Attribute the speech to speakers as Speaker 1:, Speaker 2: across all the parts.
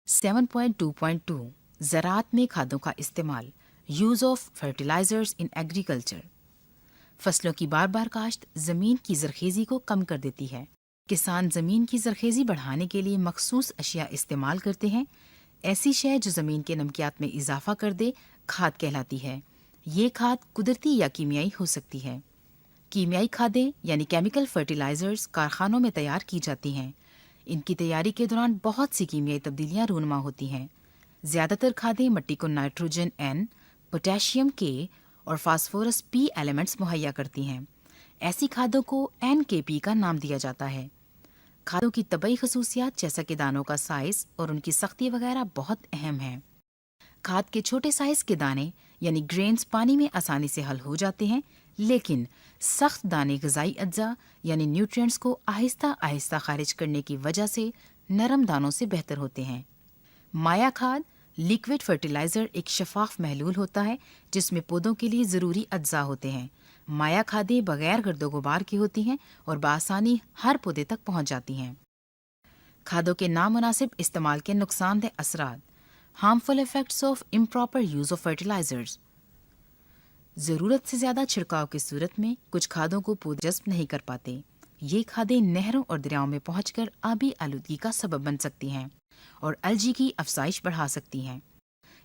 Speaker 1: 7.2.2 ज़राअत में खादों का इस्तेमाल, use of fertilisers in agriculture. फसलों की बार बार काश्त ज़मीन की ज़रखेज़ी को कम कर देती है। किसान ज़मीन की ज़रखेज़ी बढ़ाने के लिए मखसूस अशिया इस्तेमाल करते हैं। ऐसी शय जो ज़मीन के नमकियात में इजाफा कर दे खाद कहलाती है। ये खाद कुदरती या कीमियाई हो सकती है। कीमियाई खादें यानी केमिकल फर्टिलाइजर्स कारखानों में तैयार की जाती हैं। इनकी तैयारी के दौरान बहुत सी कीमियाई तब्दीलियां रूनुमा होती हैं। ज़्यादातर खादें मिट्टी को नाइट्रोजन N, पोटेशियम K और फास्फोरस P एलिमेंट्स मुहैया करती हैं। ऐसी खादों को NKP का नाम दिया जाता है। खादों की तबई खसूसियात जैसा कि दानों का साइज और उनकी सख्ती वगैरह बहुत अहम है। खाद के छोटे साइज के दाने यानी ग्रेन्स पानी में आसानी से हल हो जाते हैं, लेकिन सख्त दाने ग़िज़ाई अज्जा यानी न्यूट्रिएंट्स को आहिस्ता आहिस्ता खारिज करने की वजह से नरम दानों से बेहतर होते हैं। माया खाद लिक्विड फर्टिलाइज़र एक शफाफ महलूल होता है जिसमें पौधों के लिए ज़रूरी अज्जा होते हैं। माया खादें बगैर गर्दो गुबार की होती हैं और बआसानी हर पौधे तक पहुंच जाती हैं। खादों के नामुनासिब इस्तेमाल के नुकसानदेह असरात, harmful effects of improper use of fertilisers. ज़रूरत से ज़्यादा छिड़काव की सूरत में कुछ खादों को पौधे जज़्ब नहीं कर पाते। ये खादें नहरों और दरियाओं में पहुंचकर आबी आलूदगी का सबब बन सकती हैं और अलजी की अफजाइश बढ़ा सकती हैं।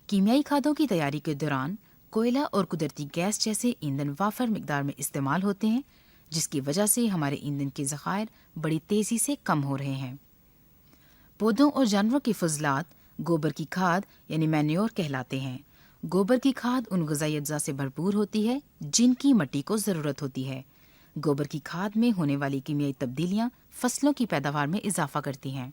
Speaker 1: कीमियाई खादों की तैयारी के दौरान कोयला और कुदरती गैस जैसे ईंधन वाफर मिकदार में इस्तेमाल होते हैं, जिसकी वजह से हमारे ईंधन के ज़खायर बड़ी तेज़ी से कम हो रहे हैं। पौधों और जानवरों के फजलात गोबर की खाद यानी मैन्योर कहलाते हैं। गोबर की खाद उन ग़िज़ाई अज्जा से भरपूर होती है जिनकी मिट्टी को ज़रूरत होती है। गोबर की खाद में होने वाली कीमियाई तब्दीलियाँ फसलों की पैदावार में इजाफा करती हैं।